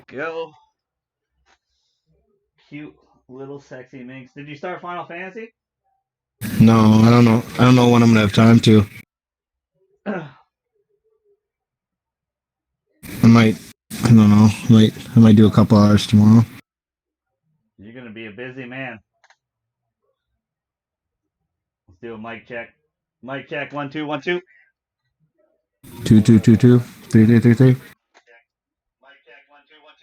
go. Cute little sexy minx. Did you start Final Fantasy? No, I don't know. I don't know when I'm gonna have time to. You're I might. I don't know. I might do a couple hours tomorrow. gonna be a busy man. Let's do a mic check. Mic check. 1 2 1 2. Two, two, two, two, three, three, three, three. Mic check. 1 2 1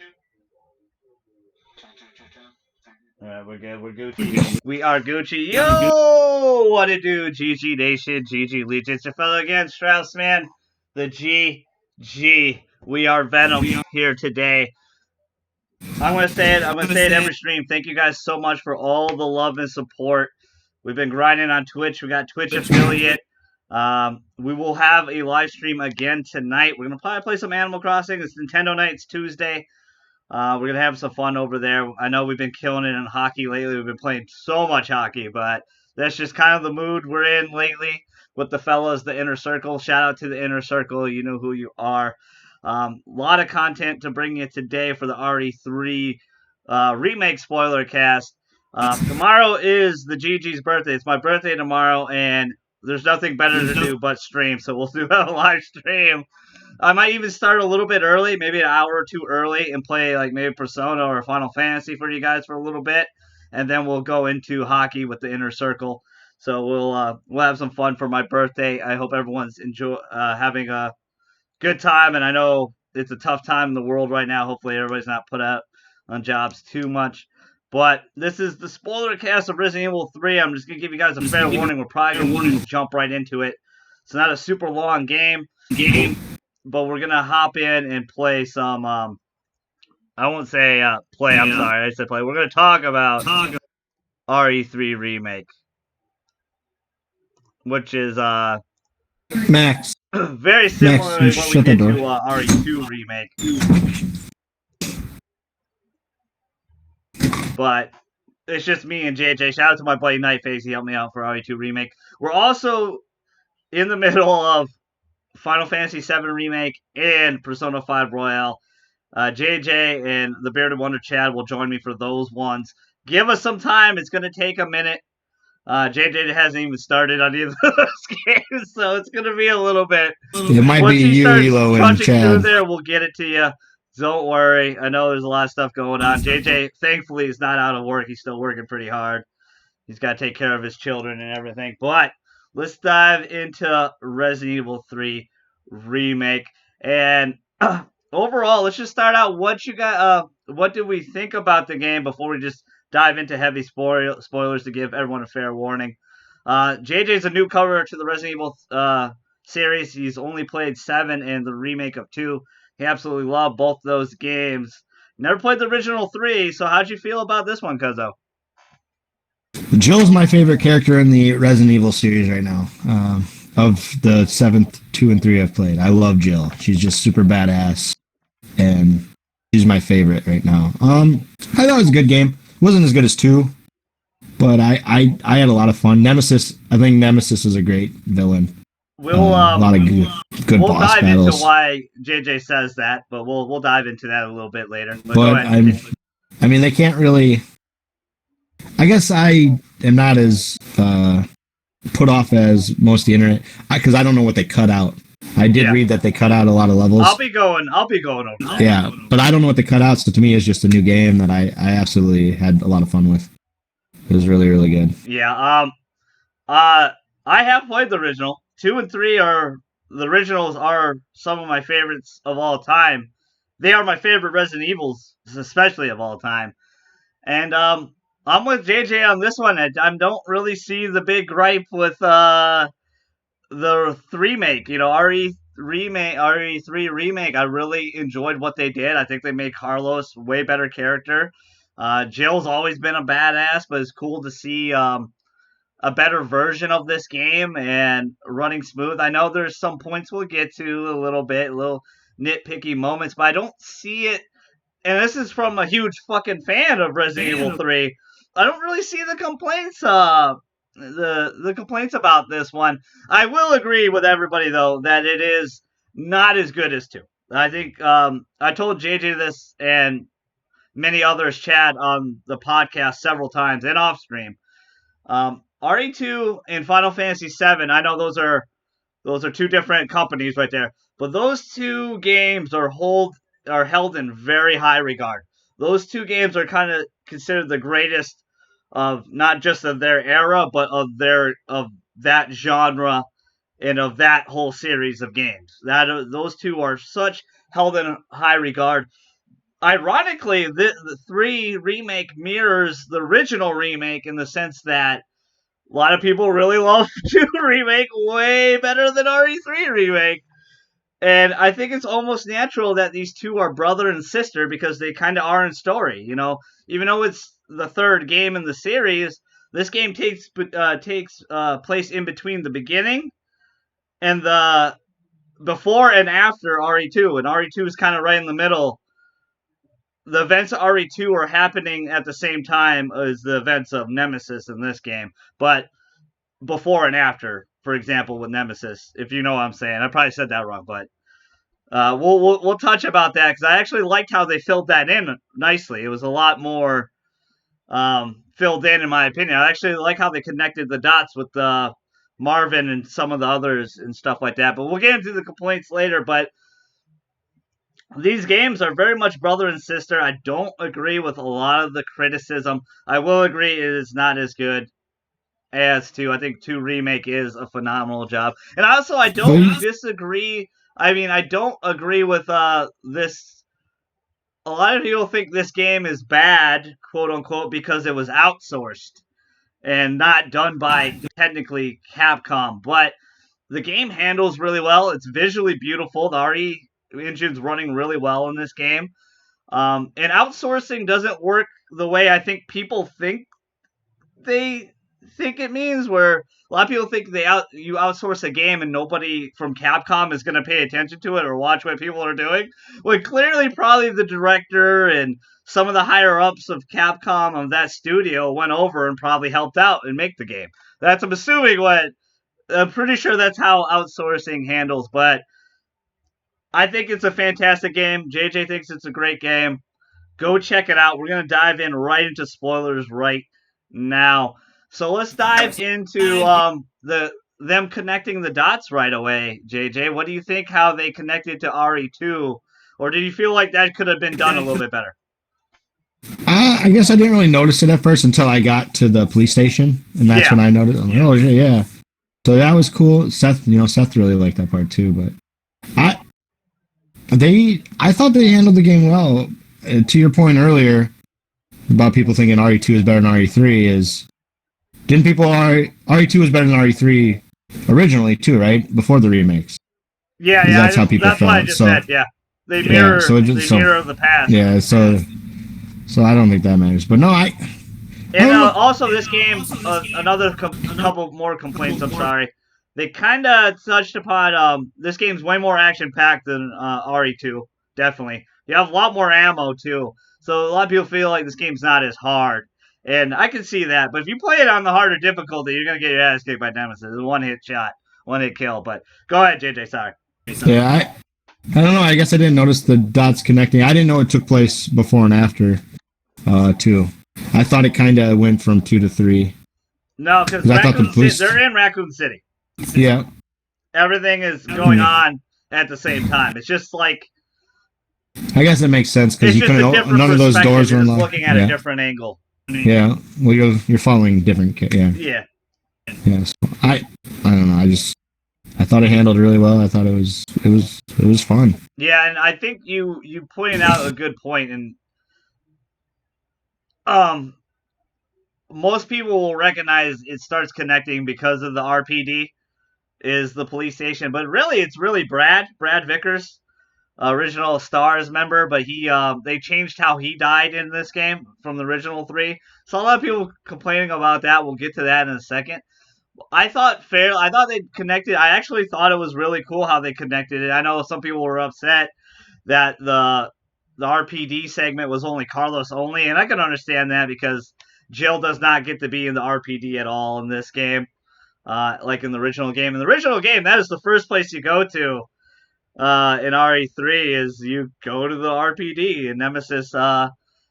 2. All right, we're good. We're Gucci. We are Gucci. Yo, what it do? GG Nation, GG Legion. It's your fellow again, Strauss man. The GG. We are Venom here today. I'm gonna say it. I'm gonna say it every stream. Thank you guys so much for all the love and support. We've been grinding on Twitch. We got Twitch affiliate. We will have a live stream again tonight. We're gonna probably play some Animal Crossing. It's Nintendo night. It's Tuesday. We're gonna have some fun over there. I know we've been killing it in hockey lately. We've been playing so much hockey, but that's just kind of the mood we're in lately with the fellas, the inner circle. Shout out to the inner circle. You know who you are. A lot of content to bring you today for the RE3 remake spoiler cast. Tomorrow is the GG's birthday. It's my birthday tomorrow, and there's nothing better to do but stream. So we'll do a live stream. I might even start a little bit early, maybe an hour or two early, and play like maybe Persona or Final Fantasy for you guys for a little bit, and then we'll go into hockey with the inner circle. So we'll have some fun for my birthday. I hope everyone's having a good time, and I know it's a tough time in the world right now. Hopefully everybody's not put out on jobs too much. But this is the spoiler cast of Resident Evil 3. I'm just gonna give you guys a fair warning. We're probably gonna jump right into it. It's not a super long game, but we're gonna hop in and play some. I won't say play. I'm sorry, I said play. We're gonna talk about RE3 remake, which is Max. very similar Max, to what we shut the did door. to RE2 remake. But it's just me and JJ. Shout out to my buddy Nightface. He helped me out for RE2 remake. We're also in the middle of Final Fantasy VII remake and Persona 5 Royale. JJ and the Bearded Wonder Chad will join me for those ones. Give us some time. It's going to take a minute. JJ hasn't even started on either of those games, so it's going to be a little bit. It might Once be he you, starts Elo, and punching through Chad. there, we'll get it to you. Don't worry. I know there's a lot of stuff going on. JJ, thankfully, is not out of work. He's still working pretty hard. He's got to take care of his children and everything. But let's dive into Resident Evil 3 Remake. And overall, let's just start out. What did we think about the game before we just dive into heavy spoilers to give everyone a fair warning? JJ's a newcomer to the Resident Evil series. He's only played 7 and the remake of 2. He absolutely loved both those games. Never played the original 3, so how'd you feel about this one, Cuzzo? Jill's my favorite character in the Resident Evil series right now. Of the 7th, 2, and 3 I've played, I love Jill. She's just super badass, and she's my favorite right now. I thought it was a good game. It wasn't as good as 2, but I had a lot of fun. Nemesis, I think Nemesis is a great villain. We'll a lot of good we'll boss dive battles. into why JJ says that, but we'll dive into that a little bit later. But I mean, they can't really. I guess I am not as put off as most of the internet because I don't know what they cut out. I did read that they cut out a lot of levels. I'll be going over that. Yeah, but I don't know what they cut out. So to me, it's just a new game that I absolutely had a lot of fun with. It was really, really good. Yeah. I have played the original. 2 and 3 are the originals are some of my favorites of all time. They are my favorite Resident Evils, especially of all time. And I'm with JJ on this one. I don't really see the big gripe with the remake. You know, RE3 remake. I really enjoyed what they did. I think they made Carlos way better character. Jill's always been a badass, but it's cool to see a better version of this game and running smooth. I know there's some points we'll get to a little nitpicky moments, but I don't see it. And this is from a huge fucking fan of Resident Evil 3. I don't really see the complaints. The complaints about this one. I will agree with everybody though that it is not as good as 2. I think I told JJ this and many others chat on the podcast several times and off stream. RE2 and Final Fantasy VII. I know those are two different companies right there, but those two games are held in very high regard. Those two games are kind of considered the greatest of not just of their era, but of that genre and of that whole series of games. Those two are such held in high regard. Ironically, the three remake mirrors the original remake in the sense that a lot of people really love 2 remake way better than RE3 remake. And I think it's almost natural that these two are brother and sister because they kind of are in story. Even though it's the third game in the series, this game takes place in between the beginning and the before and after RE2, and RE2 is kind of right in the middle. The events of RE2 are happening at the same time as the events of Nemesis in this game, but before and after. For example, with Nemesis, if you know what I'm saying, I probably said that wrong, but we'll touch about that because I actually liked how they filled that in nicely. It was a lot more filled in my opinion. I actually like how they connected the dots with Marvin and some of the others and stuff like that. But we'll get into the complaints later. But these games are very much brother and sister. I don't agree with a lot of the criticism. I will agree it is not as good as 2. I think 2 Remake is a phenomenal job. And also, I don't disagree. I mean, I don't agree with this. A lot of people think this game is bad, quote unquote, because it was outsourced and not done by technically Capcom. But the game handles really well. It's visually beautiful. The RE engine's running really well in this game. And outsourcing doesn't work the way I think people they think it means, where a lot of people think you outsource a game and nobody from Capcom is going to pay attention to it or watch what people are doing. Well, clearly, probably the director and some of the higher ups of Capcom of that studio went over and probably helped out and make the game. I'm assuming what I'm pretty sure that's how outsourcing handles, but I think it's a fantastic game. JJ thinks it's a great game. Go check it out. We're going to dive in right into spoilers right now. So let's dive into them connecting the dots right away, JJ. What do you think how they connected to RE2? Or did you feel like that could have been done a little bit better? I guess I didn't really notice it at first until I got to the police station, and that's when I noticed. I'm like, oh yeah. So that was cool. Seth really liked that part too. But I thought they handled the game well. To your point earlier about people thinking RE2 is better than RE3 is, didn't people RE2 was better than RE3 originally too, right? Before the remakes. Yeah, that's how people that's felt. what I just said. Yeah, they mirror the past. Yeah, so I don't think that matters. But no, And also, this game, another couple more complaints. I'm sorry. They kind of touched upon this game's way more action packed than RE2. Definitely, you have a lot more ammo too. So a lot of people feel like this game's not as hard, and I can see that. But if you play it on the harder difficulty, you're gonna get your ass kicked by Nemesis. It's a one-hit shot, one-hit kill. But go ahead, JJ. Sorry. Yeah, I don't know. I guess I didn't notice the dots connecting. I didn't know it took place before and after 2. I thought it kind of went from 2 to 3. No, because they're in Raccoon City. Yeah. Everything is going on at the same time. It's just like, I guess it makes sense because none of those doors are unlocked. Looking at a different angle. Yeah. Well, you're following different. Yeah. Yeah. Yeah. So I don't know. I thought it handled really well. I thought it was fun. Yeah, and I think you pointed out a good point, and most people will recognize it starts connecting because of the RPD is the police station, but really it's really Brad Vickers, original Stars member, but they changed how he died in this game from the original 3. So a lot of people complaining about that. We'll get to that in a second. I thought they connected. I actually thought it was really cool how they connected it. I know some people were upset that the RPD segment was only Carlos only, and I can understand that because Jill does not get to be in the RPD at all in this game, like in the original game. In the original game, that is the first place you go to in RE3 is you go to the RPD and Nemesis.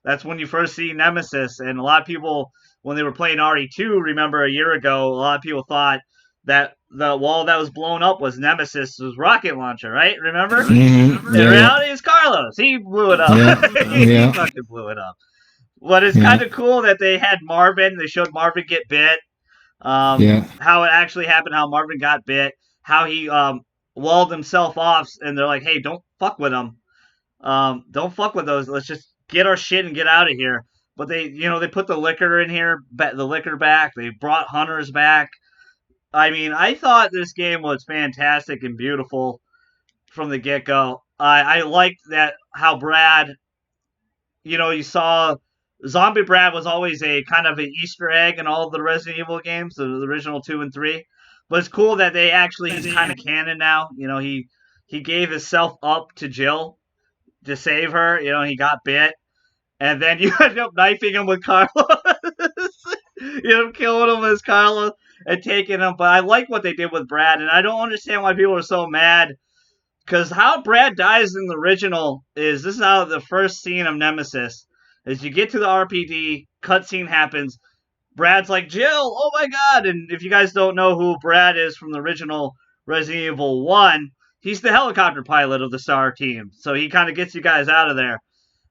That's when you first see Nemesis, and a lot of people when they were playing RE2, remember a year ago, a lot of people thought that the wall that was blown up was Nemesis's rocket launcher, right? Remember? Mm-hmm. In Yeah, yeah, reality, it's Carlos. He blew it up. yeah, He yeah, fucking blew it up. But it's yeah, kind of cool that they had Marvin. They showed Marvin get bit. yeah. How it actually happened, how Marvin got bit, how he walled himself off, and they're like, "Hey, don't fuck with him. Don't fuck with those. Let's just get our shit and get out of here." But they put the liquor in here, the liquor back. They brought hunters back. I mean, I thought this game was fantastic and beautiful from the get go. I liked that how Brad, you saw Zombie Brad was always a kind of an Easter egg in all of the Resident Evil games, the original 2 and 3. But it's cool that he's kind of canon now. He gave himself up to Jill to save her. He got bit, and then you end up knifing him with Carlos. Killing him as Carlos and taking him. But I like what they did with Brad, and I don't understand why people are so mad. Because how Brad dies in the original this is how the first scene of Nemesis is. You get to the RPD, cutscene happens. Brad's like, Jill, oh my god! And if you guys don't know who Brad is from the original Resident Evil 1, he's the helicopter pilot of the STAR team. So he kind of gets you guys out of there.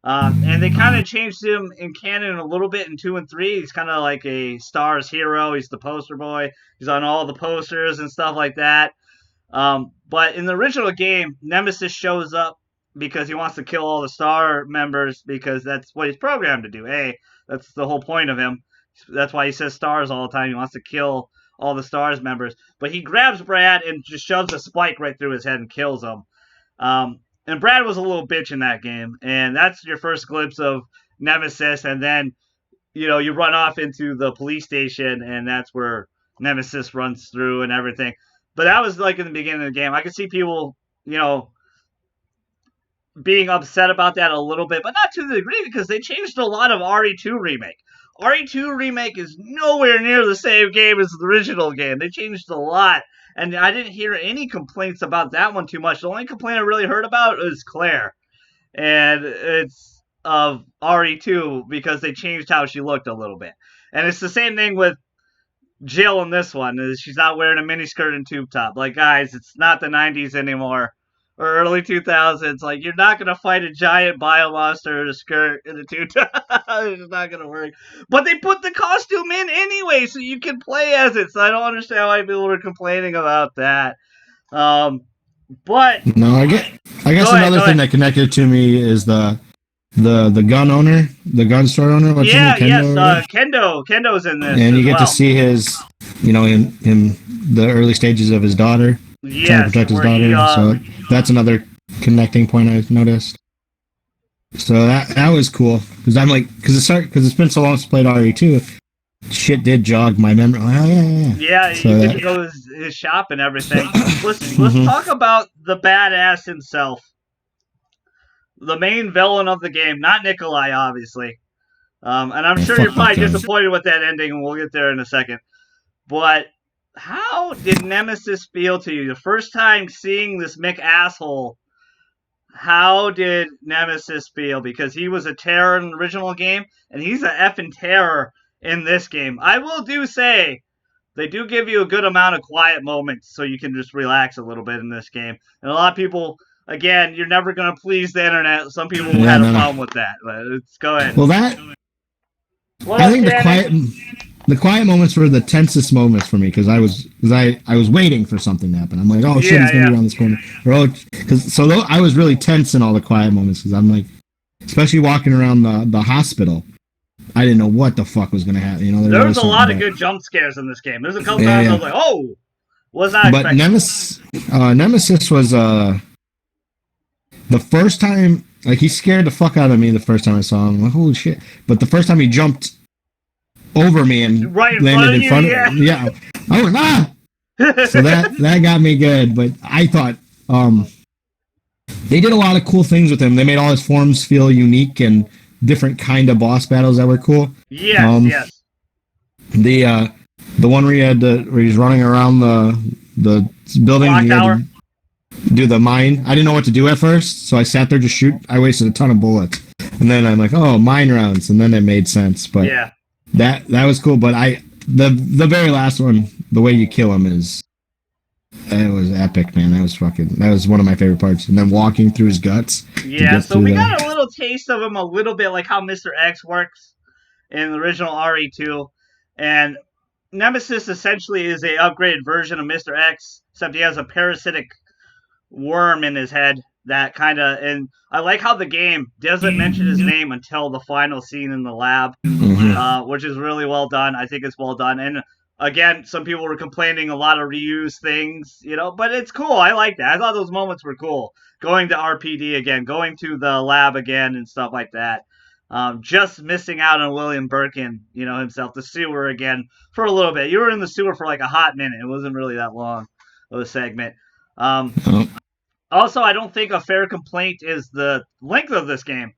And they kind of changed him in canon a little bit in 2 and 3. He's kind of like a STAR's hero. He's the poster boy. He's on all the posters and stuff like that. But in the original game, Nemesis shows up because he wants to kill all the STAR members because that's what he's programmed to do. Hey, that's the whole point of him. That's why he says STARS all the time. He wants to kill all the STARS members. But he grabs Brad and just shoves a spike right through his head and kills him. And Brad was a little bitch in that game. And that's your first glimpse of Nemesis. And then, you run off into the police station, and that's where Nemesis runs through and everything. But that was like in the beginning of the game. I could see people, being upset about that a little bit, but not to the degree because they changed a lot of RE2 Remake. RE2 Remake is nowhere near the same game as the original game. They changed a lot. And I didn't hear any complaints about that one too much. The only complaint I really heard about is Claire. And it's of RE2 because they changed how she looked a little bit. And it's the same thing with Jill in this one. Is she's not wearing a miniskirt and tube top. Like, guys, it's not the 90s anymore. Or early 2000s. Like, you're not going to fight a giant biomonster in a skirt and a tube top. It's not going to work. But they put the costume in anyway, so you can play as it. So I don't understand why people were complaining about that. But no, I guess another thing that connected to me is the gun owner, the gun store owner. What's his name? Kendo. Kendo's in this, and you get to see his, in the early stages of his daughter, trying to protect his daughter. So that's another connecting point I've noticed. So that was cool because it's been so long since I played RE2. Shit did jog my memory. Oh, yeah. Yeah, so you get to go to his shop and everything. Let's talk about the badass himself. The main villain of the game, not Nikolai, obviously. And I'm sure you're probably disappointed with that ending, and we'll get there in a second. But how did Nemesis feel to you? The first time seeing this Mick asshole, how did Nemesis feel? Because he was a terror in the original game, and he's an effing terror in this game. I will say, they do give you a good amount of quiet moments so you can just relax a little bit in this game. And a lot of people, again, you're never going to please the internet. Some people had a problem with that. But go ahead. Well, I think the quiet moments were the tensest moments for me because I was waiting for something to happen. I'm like, oh shit, he's gonna be around this corner. I was really tense in all the quiet moments because I'm like, especially walking around the hospital, I didn't know what the fuck was gonna happen. There was a lot of good jump scares in this game. There's a couple times I was like, oh, was not expecting. But Nemesis was the first time. Like, he scared the fuck out of me the first time I saw him. I'm like, holy shit. But the first time he jumped over me and landed in front of me, I went, ah! So that got me good. But I thought they did a lot of cool things with him. They made all his forms feel unique and different kind of boss battles that were cool. Yes. The one where where he's running around the building. do the mine. I didn't know what to do at first, so I sat there just shoot. I wasted a ton of bullets, and then I'm like, oh, mine rounds, and then it made sense. But Yeah. that was cool. But the very last one, the way you kill him is. It was epic, man. That was one of my favorite parts. And then walking through his guts. Yeah, so we got a little taste of him, a little bit like how Mr. X works in the original RE2. And Nemesis essentially is a upgraded version of Mr. X, except he has a parasitic worm in his head that kind of. And I like how the game doesn't mention his name until the final scene in the lab, which is really well done. I think it's well done. And again, some people were complaining a lot of reused things, but it's cool. I like that. I thought those moments were cool. Going to RPD again, going to the lab again, and stuff like that. Just missing out on William Birkin, himself, the sewer again for a little bit. You were in the sewer for like a hot minute. It wasn't really that long of a segment. Also, I don't think a fair complaint is the length of this game.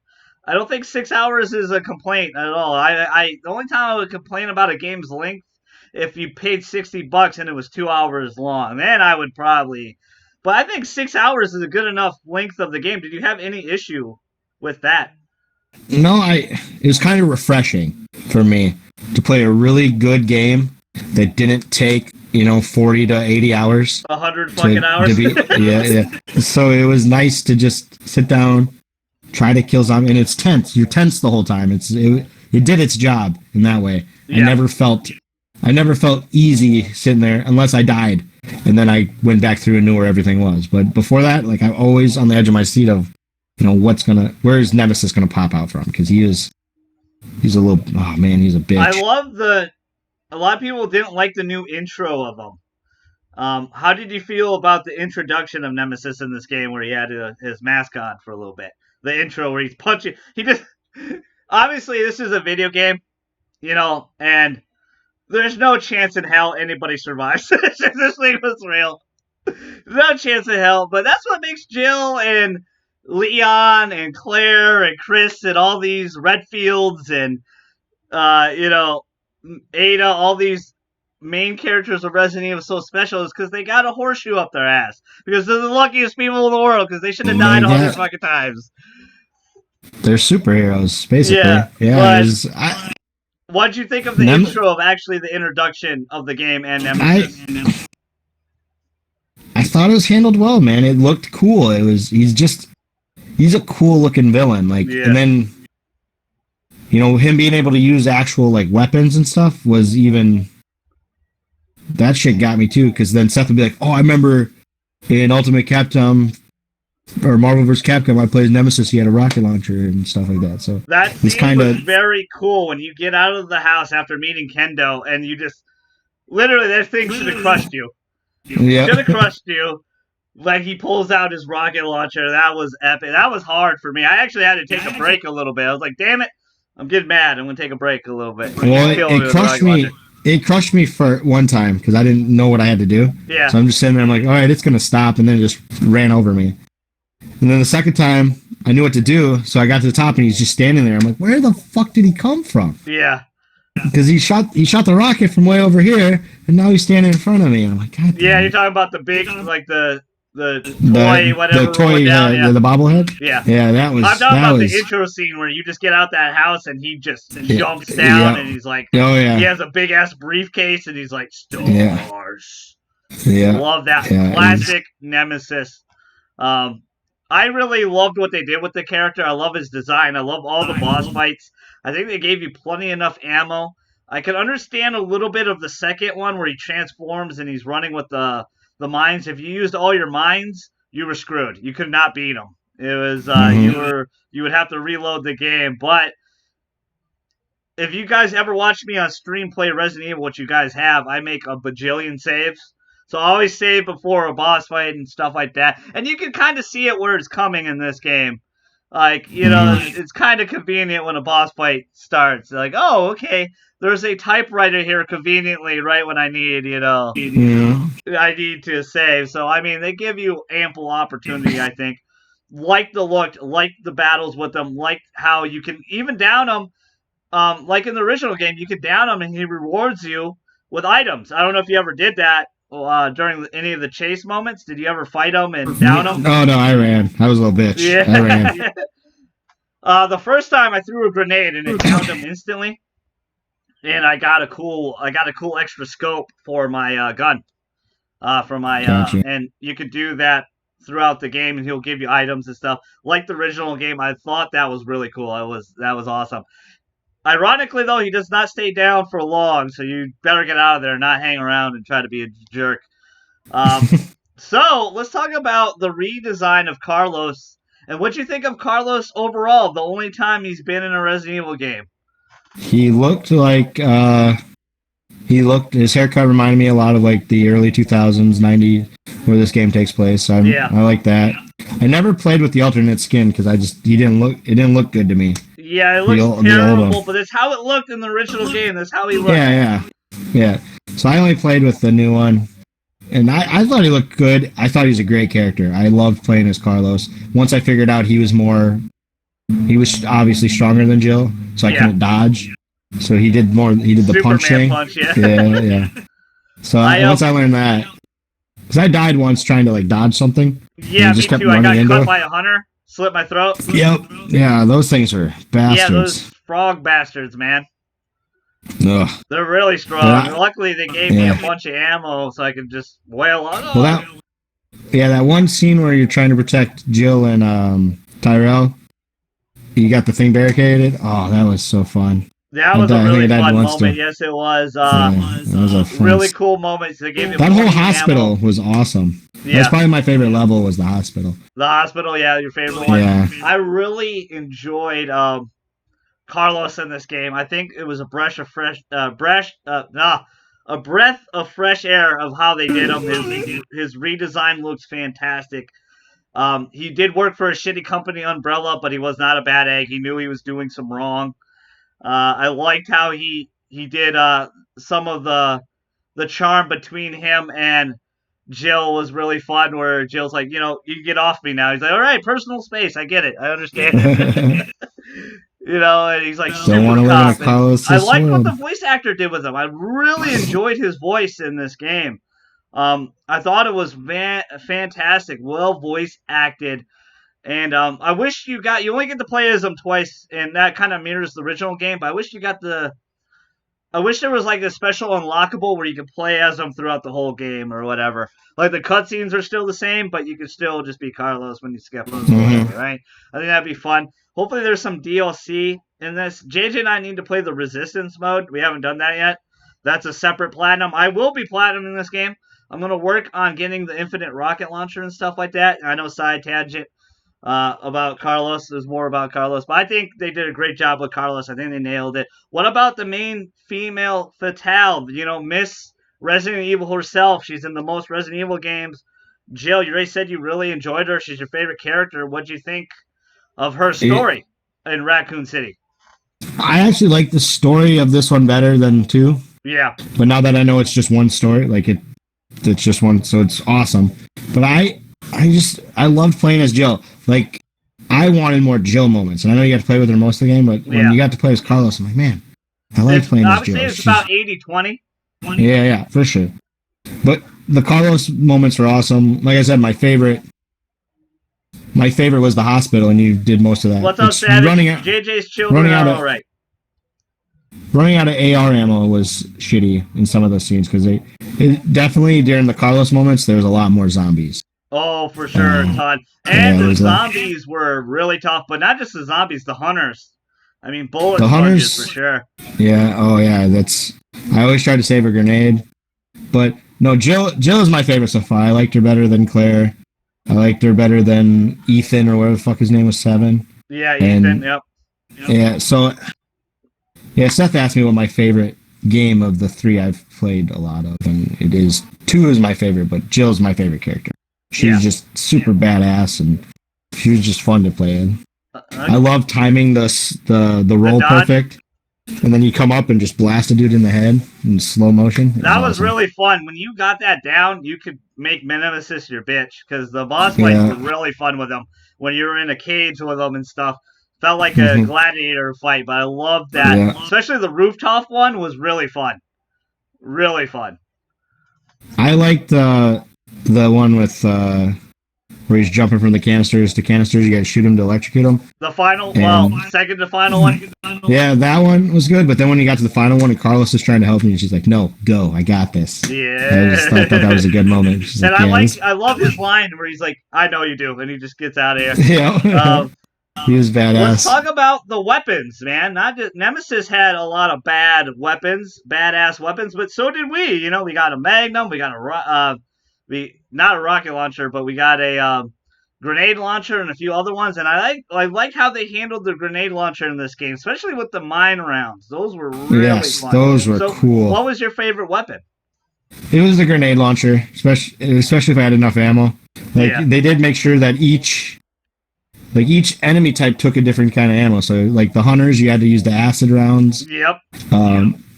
I don't think 6 hours is a complaint at all. The only time I would complain about a game's length if you paid $60 and it was 2 hours long, then I would probably. But I think 6 hours is a good enough length of the game. Did you have any issue with that? No, it was kind of refreshing for me to play a really good game that didn't take 40 to 80 hours. 100 fucking hours. Yeah. So it was nice to just sit down, try to kill zombies, and it's tense. You're tense the whole time. It did its job in that way. Yeah. I never felt easy sitting there unless I died, and then I went back through and knew where everything was. But before that, like, I'm always on the edge of my seat of, where is Nemesis gonna pop out from? Because he's a little, oh man, he's a bitch. I love a lot of people didn't like the new intro of him. How did you feel about the introduction of Nemesis in this game, where he had his mask on for a little bit? The intro where he's punching, obviously this is a video game, and there's no chance in hell anybody survives. This thing was real. No chance in hell. But that's what makes Jill and Leon and Claire and Chris and all these Redfields and, Ada, all these main characters of Resident Evil so special is because they got a horseshoe up their ass. Because they're the luckiest people in the world because they should have died 100 fucking times. They're superheroes, basically. Yeah. What'd you think of the intro of actually the introduction of the game and Nemesis? I thought it was handled well, man. It looked cool. He's a cool looking villain. And then, him being able to use actual like weapons and stuff was even. That shit got me too, because then Seth would be like, "Oh, I remember in Ultimate Capcom or Marvel vs. Capcom, I played Nemesis. He had a rocket launcher and stuff like that." So that scene was very cool when you get out of the house after meeting Kendo, and you just literally that thing should have crushed you. Yeah, should have crushed you. Like he pulls out his rocket launcher. That was epic. That was hard for me. I actually had to take a break a little bit. I was like, "Damn it, I'm getting mad. I'm gonna take a break a little bit." Well, it crushed me. It crushed me for one time because I didn't know what I had to do. Yeah. So I'm just sitting there. I'm like, all right, it's gonna stop, and then it just ran over me. And then the second time, I knew what to do, so I got to the top, and he's just standing there. I'm like, where the fuck did he come from? Yeah. Because he shot the rocket from way over here, and now he's standing in front of me. And I'm like, God. Yeah, you're talking about the big, like the toy, whatever. The toy, the bobblehead. Yeah. Yeah, that was. I'm talking about the intro scene where you just get out that house and he just jumps down and he's like, oh yeah, he has a big ass briefcase and he's like, stars. Yeah. Love that classic Nemesis. I really loved what they did with the character. I love his design. I love all the boss fights. I think they gave you plenty enough ammo. I can understand a little bit of the second one where he transforms and he's running with the mines. If you used all your mines, you were screwed. You could not beat them. It was you would have to reload the game. But if you guys ever watch me on stream play Resident Evil, what you guys have, I make a bajillion saves. So I always save before a boss fight and stuff like that. And you can kind of see it where it's coming in this game. Like, it's kind of convenient when a boss fight starts. Like, oh, okay, there's a typewriter here conveniently right when I need, I need to save. So, I mean, they give you ample opportunity, I think. Like the look, like the battles with them, like how you can even down them. Like in the original game, you could down him and he rewards you with items. I don't know if you ever did that during any of the chase moments? Did you ever fight them and down them? Oh no, I ran. I was a little bitch. I ran. Yeah. The first time I threw a grenade and it downed him instantly, and I got a cool extra scope for my gun. For my Gotcha. and you could do that throughout the game, and he'll give you items and stuff like the original game. I thought that was really cool. That was awesome. Ironically, though, he does not stay down for long, so you better get out of there and not hang around and try to be a jerk. Um, so let's talk about the redesign of Carlos and what you think of Carlos overall. The only time he's been in a Resident Evil game. He looked like his haircut reminded me a lot of like the early 2000s, 90s, where this game takes place. So I like that. I never played with the alternate skin because it didn't look good to me. Yeah, it looks terrible, but that's how it looked in the original game. That's how he looked. Yeah. So I only played with the new one, and I thought he looked good. I thought he was a great character. I loved playing as Carlos. Once I figured out he was obviously stronger than Jill, so I couldn't dodge. So he did the Superman punch thing. Yeah. So once I learned that, because I died once trying to like dodge something. Yeah, me too. I got caught by a hunter, slit my throat. Yep. Yeah, those things are bastards. Yeah, those frog bastards, man. Ugh. They're really strong. Luckily, they gave me a bunch of ammo so I could just wail on. Well, that one scene where you're trying to protect Jill and Tyrell, you got the thing barricaded. Oh, that was so fun. That was a really fun moment. Yes, it was. It was a really cool moment. They gave that whole hospital was awesome. Yeah. That's probably my favorite level was the hospital. The hospital, yeah, your favorite one. Yeah. I really enjoyed Carlos in this game. I think it was a breath of fresh air of how they did him. His redesign looks fantastic. He did work for a shitty company, Umbrella, but he was not a bad egg. He knew he was doing some wrong. I liked how he did some of the charm between him and Jill was really fun, where Jill's like, you get off me now. He's like, all right, personal space. I get it. I understand it. And he's like, don't want to live in a Carlos I like what the voice actor did with him. I really enjoyed his voice in this game. I thought it was fantastic, well voice acted. And I wish you only get to play as him twice, and that kind of mirrors the original game, but I wish there was like a special unlockable where you could play as him throughout the whole game or whatever. Like the cutscenes are still the same, but you could still just be Carlos when you skip those, right? I think that'd be fun. Hopefully there's some DLC in this. JJ and I need to play the Resistance mode. We haven't done that yet. That's a separate platinum. I will be platinum in this game. I'm going to work on getting the infinite rocket launcher and stuff like that. I know side tangent about Carlos. There's more about Carlos, but I think they did a great job with Carlos. I think they nailed it. What about the main female fatale? Miss Resident Evil herself. She's in the most Resident Evil games. Jill, you already said you really enjoyed her. She's your favorite character. What'd you think of her story in Raccoon City? I actually like the story of this one better than 2. Yeah. But now that I know it's just one story, like it's just one, so it's awesome. But I loved playing as Jill. Like, I wanted more Jill moments. And I know you got to play with her most of the game, but when you got to play as Carlos, I'm like, man, I like playing as Jill. I would say it's about 80-20. Yeah, for sure. But the Carlos moments were awesome. Like I said, my favorite was the hospital, and you did most of that. What's up, Savage? JJ's children are all right. Running out of AR ammo was shitty in some of those scenes, because it definitely, during the Carlos moments, there was a lot more zombies. Oh, for sure, Todd. And the zombies were really tough, but not just the zombies, the hunters. I mean, bullet sponges for sure. Yeah, I always try to save a grenade. But, no, Jill is my favorite so far. I liked her better than Claire. I liked her better than Ethan, or whatever the fuck his name was, 7. Yeah, Ethan, yep. Yeah, so... Yeah, Seth asked me what my favorite game of the 3 I've played a lot of, and it is 2 is my favorite, but Jill's my favorite character. She's just super badass, and she was just fun to play in. I love timing the roll perfect, and then you come up and just blast a dude in the head in slow motion. That was really fun. When you got that down, you could make Nemesis your bitch, because the boss fights were really fun with them. When you were in a cage with them and stuff. Felt like a gladiator fight, but I loved that. Yeah. Especially the rooftop one was really fun. Really fun. I liked the one with where he's jumping from the canisters to canisters. You got to shoot him to electrocute him. The final, And second to final one. yeah, that one was good. But then when you got to the final one and Carlos is trying to help me, and she's like, "No, go, I got this." I thought that was a good moment. She's And like, I love his line where he's like, "I know you do," and he just gets out of here. yeah, he was badass. Let's talk about the weapons, man. Not just Nemesis had a lot of bad weapons, badass weapons, but so did we. You know, we got a Magnum, we got not a rocket launcher, but we got a grenade launcher and a few other ones. And I like how they handled the grenade launcher in this game, especially with the mine rounds. Those were really fun. Those were cool. What was your favorite weapon? It was the grenade launcher, especially if I had enough ammo. They did make sure that each enemy type took a different kind of ammo. So like the hunters, you had to use the acid rounds. Yep.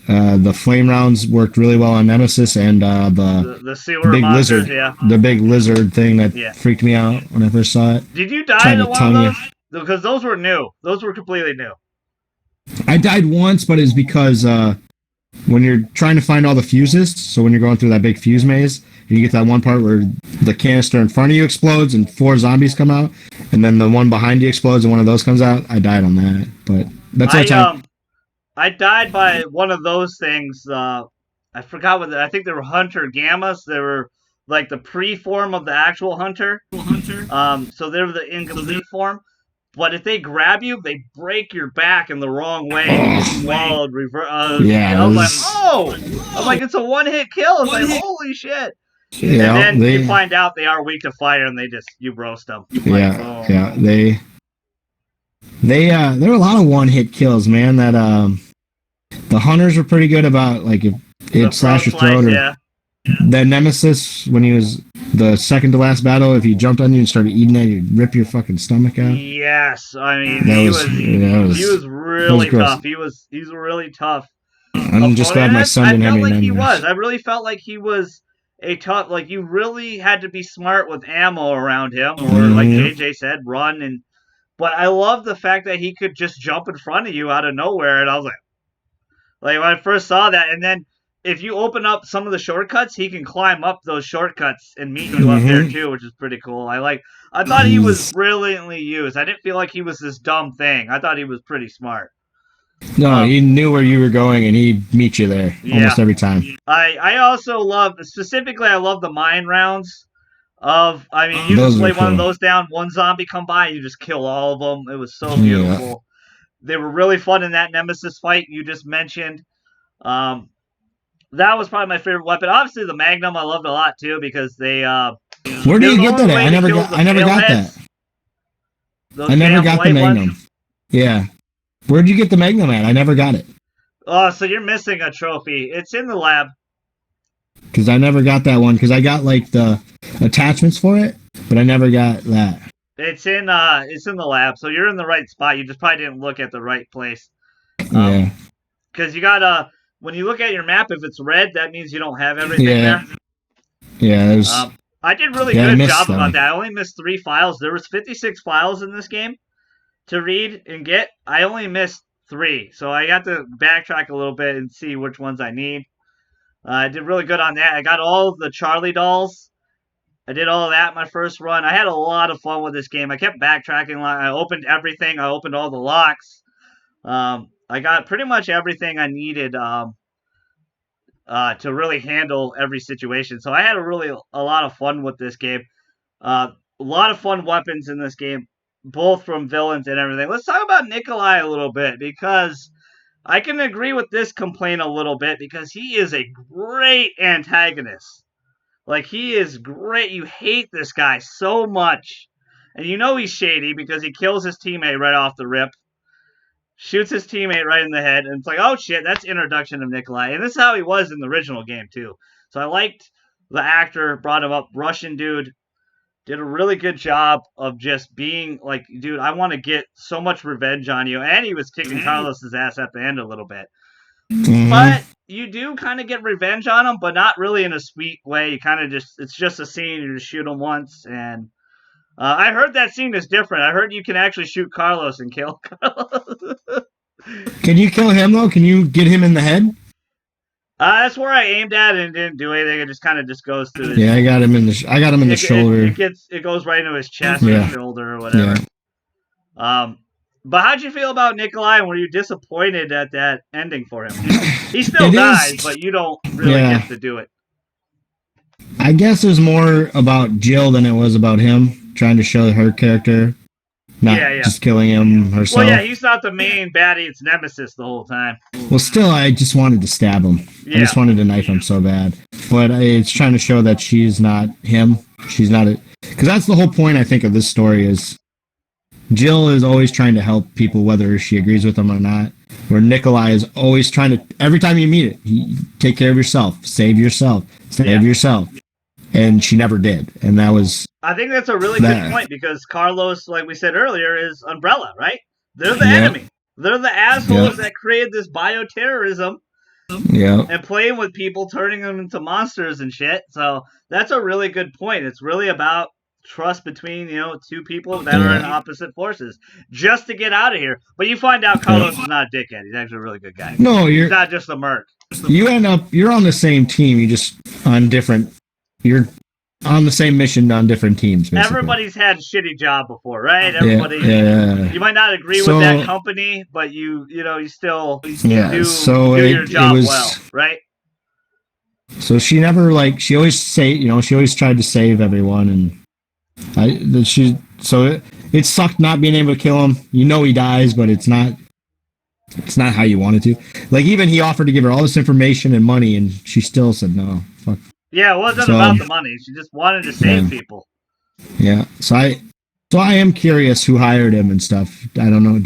The flame rounds worked really well on Nemesis, and the sewer big monsters, lizard, the big lizard thing that freaked me out when I first saw it. Did you die to one of those? Because those were new. Those were completely new. I died once, but it's because when you're trying to find all the fuses, so when you're going through that big fuse maze, you get that one part where the canister in front of you explodes and 4 zombies come out, and then the one behind you explodes and one of those comes out. I died on that, but that's all time. I died by one of those things. I forgot what. I think they were Hunter Gammas. They were like the pre-form of the actual Hunter. So they were the incomplete form. But if they grab you, they break your back in the wrong way. And you swallowed reverse. I was like, oh! I'm like, it's a one-hit kill. It's like, holy shit. Yeah, and then you find out they are weak to fire, and you roast them. There were a lot of one-hit kills, man. That the hunters were pretty good about like if it slashed your throat, or the Nemesis when he was the second to last battle, if he jumped on you and started eating it, he'd rip your fucking stomach out. Yes, I mean he was really tough. He's really tough. I'm just glad my son didn't have any nightmares. I really felt like he was a tough. Like you really had to be smart with ammo around him, or like JJ said, run. But I love the fact that he could just jump in front of you out of nowhere, and I was like when I first saw that, and then if you open up some of the shortcuts, he can climb up those shortcuts and meet you up there too, which is pretty cool. I thought he was brilliantly used. I didn't feel like he was this dumb thing. I thought he was pretty smart. No, he knew where you were going, and he'd meet you there almost every time. I also love the mine rounds. You just lay one of those down, one zombie come by, you just kill all of them. It was so beautiful. Yeah. They were really fun in that Nemesis fight you just mentioned. That was probably my favorite weapon. Obviously, the Magnum I loved a lot too because they. Where do you get that at? I never got that. I never got the Magnum. Yeah. Where'd you get the Magnum at? I never got it. Oh, so you're missing a trophy. It's in the lab. Because I never got that one. Because I got like the attachments for it, but I never got that. It's in the lab, so you're in the right spot. You just probably didn't look at the right place. Yeah. Because you got when you look at your map, if it's red, that means you don't have everything there. Yeah, I did really good job about that. I only missed 3 files. There was 56 files in this game to read and get. I only missed 3, so I got to backtrack a little bit and see which ones I need. I did really good on that. I got all the Charlie dolls. I did all of that my first run. I had a lot of fun with this game. I kept backtracking. I opened everything. I opened all the locks. I got pretty much everything I needed to really handle every situation. So I had a lot of fun with this game. A lot of fun weapons in this game, both from villains and everything. Let's talk about Nikolai a little bit because I can agree with this complaint a little bit because he is a great antagonist. Like, he is great. You hate this guy so much. And you know he's shady because he kills his teammate right off the rip. Shoots his teammate right in the head. And it's like, oh, shit, that's introduction of Nikolai. And this is how he was in the original game, too. So I liked the actor, brought him up. Russian dude. Did a really good job of just being like, dude, I want to get so much revenge on you. And he was kicking Carlos's ass at the end a little bit. But you do kind of get revenge on him, but not really in a sweet way. You kind of it's just a scene. You just shoot him once. And I heard that scene is different. I heard you can actually shoot Carlos and kill Carlos. Can you kill him, though? Can you get him in the head? That's where I aimed at and didn't do anything. It just kind of just goes to his. Yeah, I got him in the. I got him in the shoulder. It goes right into his chest or Yeah. shoulder or Yeah. whatever. But how'd you feel about Nikolai? Were you disappointed at that ending for him? He still dies, but you don't really get to do it. I guess it was more about Jill than it was about him, trying to show her character, not just killing him herself. Well, yeah, he's not the main baddie; it's Nemesis the whole time. Well, still, I just wanted to stab him. I just wanted to knife him so bad. But it's trying to show that she's not him. She's not it. Because that's the whole point, I think, of this story is Jill is always trying to help people, whether she agrees with them or not. Where Nikolai is always trying to, every time you meet it, take care of yourself, save yourself, yourself. And she never did. And that was... I think that's a really good point because Carlos, like we said earlier, is Umbrella, right? They're the enemy. They're the assholes that created this bioterrorism. And playing with people, turning them into monsters and shit. So that's a really good point. It's really about trust between, two people that are in opposite forces just to get out of here. But you find out Carlos is not a dickhead. He's actually a really good guy. No, he's not just a merc. You're on the same team. You just on different. You're on the same mission on different teams. Basically. Everybody's had a shitty job before, right? Everybody. You might not agree with that company, but you still do your job well, right? So she never she always she always tried to save everyone, and it sucked not being able to kill him. He dies, but it's not how you wanted to. Like, even he offered to give her all this information and money, and she still said no. Fuck. Yeah, it wasn't about the money. She just wanted to save people. Yeah. So I am curious who hired him and stuff. I don't know.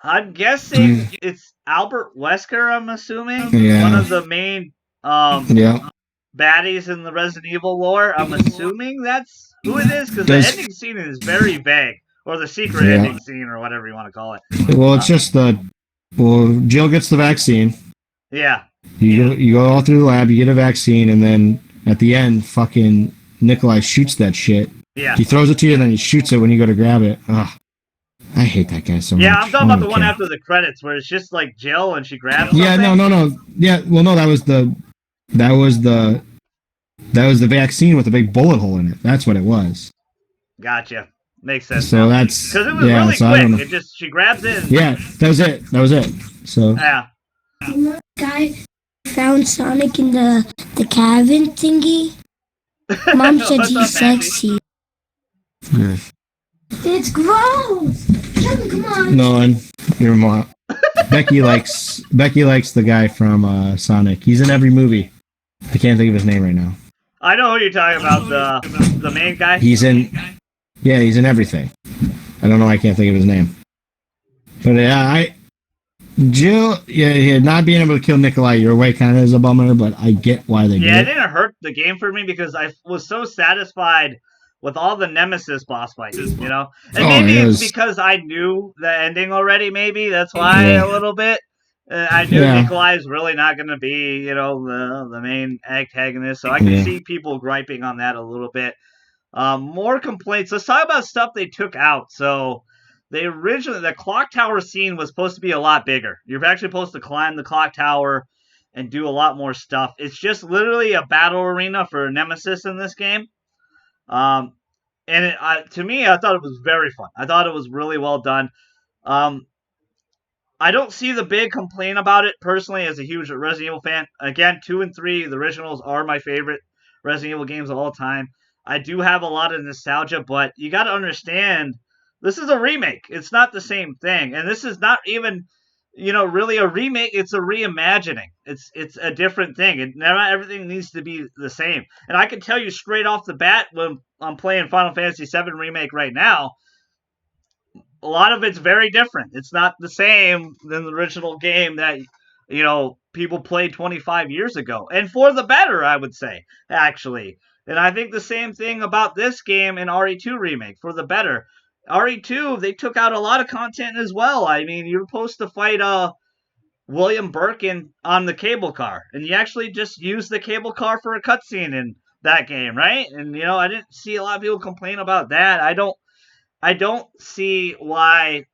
I'm guessing it's Albert Wesker, I'm assuming. Yeah. One of the main baddies in the Resident Evil lore. I'm assuming that's who it is, because the ending scene is very vague. Or the secret ending scene, or whatever you want to call it. Well, it's just Jill gets the vaccine. Yeah. You go all through the lab, you get a vaccine, and then at the end, fucking Nikolai shoots that shit. Yeah. He throws it to you, and then he shoots it when you go to grab it. Ugh. I hate that guy so much. Yeah, I'm talking about the one after the credits, where it's just like Jill and she grabs something. Yeah, no. Yeah, well, no, that was the vaccine with the big bullet hole in it. That's what it was. Gotcha. Makes sense. So that's because it was really quick. It just she grabs it. Yeah, that was it. So yeah. Guy found Sonic in the cabin thingy. Mom said he's sexy. Yeah. It's gross. Come on. No, and your mom. Becky likes the guy from Sonic. He's in every movie. I can't think of his name right now. I know who you're talking about. The main guy. He's in everything. I don't know. I can't think of his name. But Jill, not being able to kill Nikolai your way kind of is a bummer, but I get why they did it. Yeah, it didn't hurt the game for me because I was so satisfied with all the Nemesis boss fights, And maybe it's because I knew the ending already, maybe. That's why a little bit. I knew Nikolai's really not going to be, the main antagonist, so I can see people griping on that a little bit. More complaints. Let's talk about stuff they took out. So the clock tower scene was supposed to be a lot bigger. You're actually supposed to climb the clock tower and do a lot more stuff. It's just literally a battle arena for Nemesis in this game. To me, I thought it was very fun. I thought it was really well done. I don't see the big complaint about it personally as a huge Resident Evil fan. Again, 2 and 3, the originals, are my favorite Resident Evil games of all time. I do have a lot of nostalgia, but you got to understand, this is a remake. It's not the same thing. And this is not even, really a remake. It's a reimagining. It's a different thing. Not everything needs to be the same. And I can tell you straight off the bat when I'm playing Final Fantasy VII Remake right now, a lot of it's very different. It's not the same than the original game that, people played 25 years ago. And for the better, I would say, actually. And I think the same thing about this game in RE2 Remake, for the better. RE2, they took out a lot of content as well. I mean, you're supposed to fight William Birkin on the cable car. And you actually just use the cable car for a cutscene in that game, right? And, I didn't see a lot of people complain about that. I don't see why.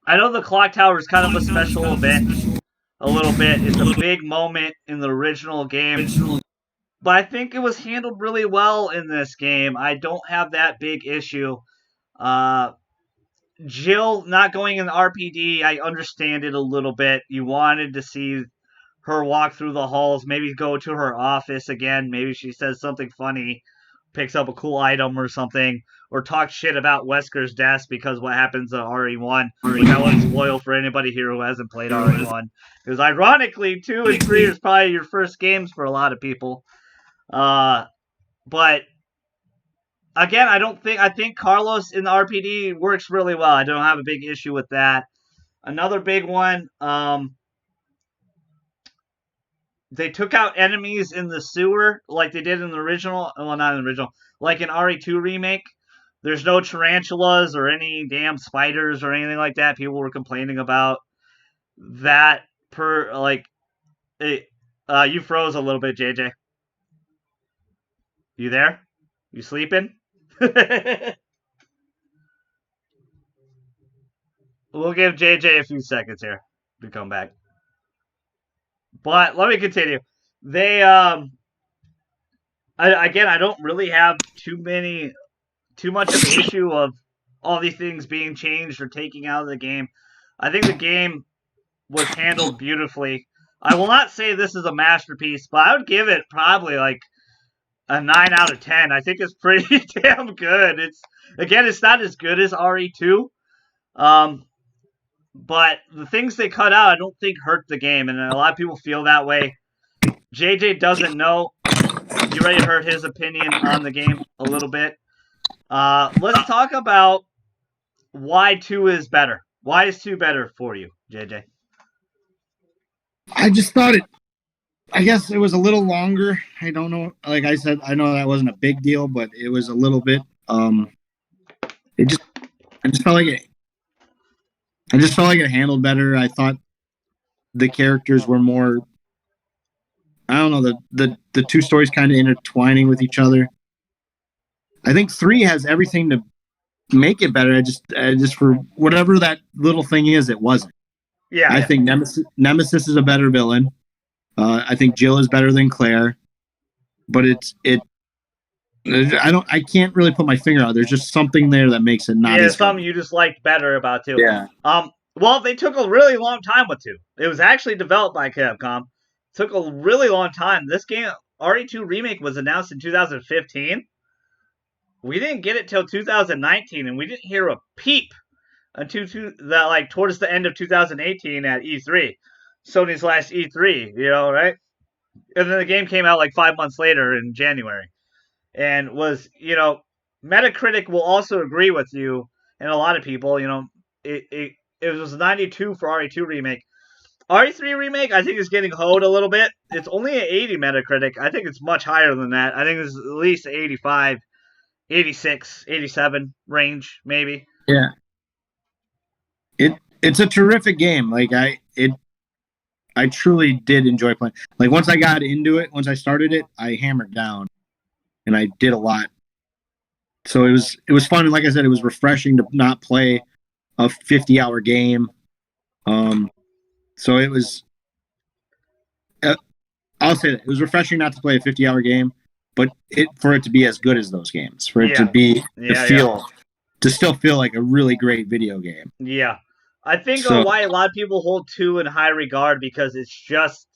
I know the clock tower is kind of a special event, a little bit. It's a big moment in the original game, but I think it was handled really well in this game. I don't have that big issue. Uh, Jill not going in the RPD, I understand it a little bit. You wanted to see her walk through the halls, maybe go to her office again. Maybe she says something funny, picks up a cool item or something, or talks shit about Wesker's desk because what happens to RE1, which I wouldn't spoil for anybody here who hasn't played RE1. Because ironically, 2 and 3 is probably your first games for a lot of people. But again, I think Carlos in the RPD works really well. I don't have a big issue with that. Another big one, they took out enemies in the sewer like they did in the original. Well, not in the original, like in RE2 remake. There's no tarantulas or any damn spiders or anything like that. People were complaining about that. You froze a little bit, JJ. You there? You sleeping? We'll give JJ a few seconds here to come back. But let me continue. They I don't really have too much of an issue of all these things being changed or taking out of the game. I think the game was handled beautifully. I will not say this is a masterpiece, but I would give it probably like a 9 out of 10. I think it's pretty damn good. It's not as good as RE2. But the things they cut out I don't think hurt the game, and a lot of people feel that way. JJ doesn't know. You ready to hurt his opinion on the game a little bit? Let's talk about why 2 is better. Why is 2 better for you, JJ? I just thought I guess it was a little longer. I don't know. Like I said, I know that wasn't a big deal, but it was a little bit. I just felt like it. I just felt like it handled better. I thought the characters were more. I don't know, the two stories kind of intertwining with each other. I think 3 has everything to make it better. I just for whatever that little thing is, it wasn't. Yeah. I think Nemesis is a better villain. I think Jill is better than Claire, but I can't really put my finger out. There's just something there that makes it not. Yeah, something you just liked better about 2. Yeah. Well, they took a really long time with 2. It was actually developed by Capcom. It took a really long time. This game, RE2 Remake, was announced in 2015. We didn't get it till 2019, and we didn't hear a peep until towards the end of 2018 at E3, Sony's last E3. Right? And then the game came out like 5 months later in January, and was Metacritic will also agree with you, and a lot of people. It was 92 for RE2 Remake. RE3 Remake, I think, is getting hoed a little bit. It's only an 80 Metacritic. I think it's much higher than that. I think it's at least 85, 86, 87 range, maybe. Yeah. It's a terrific game. Like I truly did enjoy playing. Like once I got into it, once I started it, I hammered down, and I did a lot. So it was fun, and like I said, it was refreshing to not play a 50-hour game. So it was. I'll say that it was refreshing not to play a 50-hour game, but for it to be as good as those games, for it to be to still feel like a really great video game. Yeah, I think why a lot of people hold 2 in high regard because it's just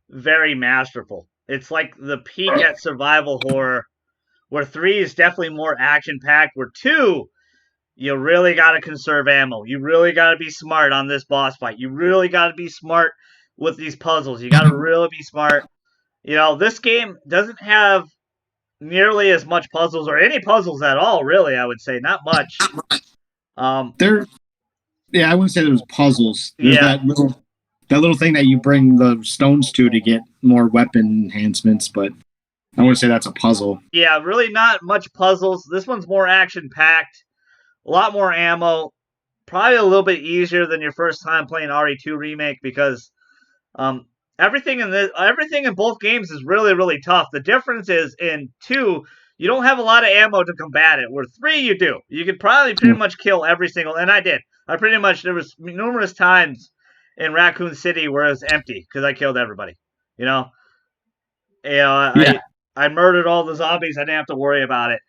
very masterful. It's like the peak at survival horror, where 3 is definitely more action packed. Where 2, you really got to conserve ammo. You really got to be smart on this boss fight. You really got to be smart with these puzzles. You got to really be smart. This game doesn't have nearly as much puzzles or any puzzles at all, really, I would say. Not much. I wouldn't say there was puzzles. There's that little thing that you bring the stones to get more weapon enhancements, but I wouldn't say that's a puzzle. Yeah, really not much puzzles. This one's more action-packed. A lot more ammo. Probably a little bit easier than your first time playing RE2 Remake because everything in both games is really, really tough. The difference is in 2, you don't have a lot of ammo to combat it. Where 3, you do. You could probably pretty much kill every single, and I did. There was numerous times in Raccoon City where it was empty because I killed everybody. You know, Yeah. I murdered all the zombies. I didn't have to worry about it.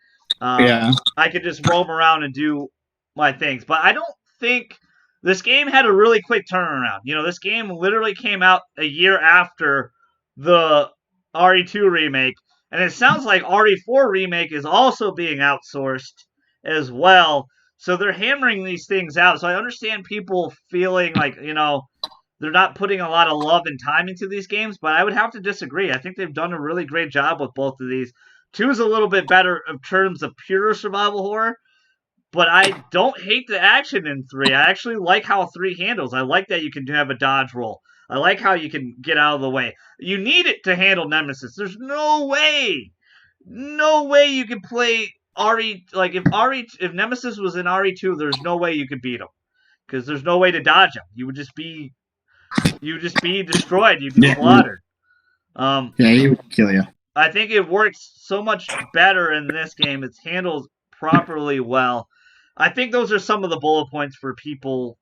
Yeah. I could just roam around and do my things. But I don't think this game had a really quick turnaround. You know, this game literally came out a year after the RE2 remake, and it sounds like RE4 remake is also being outsourced as well. So they're hammering these things out. So I understand people feeling like, you know, they're not putting a lot of love and time into these games, but I would have to disagree. I think they've done a really great job with both of these. Two is a little bit better in terms of pure survival horror, but I don't hate the action in three. I actually like how three handles. I like that you can have a dodge roll. I like how you can get out of the way. You need it to handle Nemesis. There's no way you can play RE like if Nemesis was in RE2, there's no way you could beat him because there's no way to dodge him. You would just be destroyed. You'd be slaughtered. Yeah, he would kill you. I think it works so much better in this game. It's handled properly well. I think those are some of the bullet points for people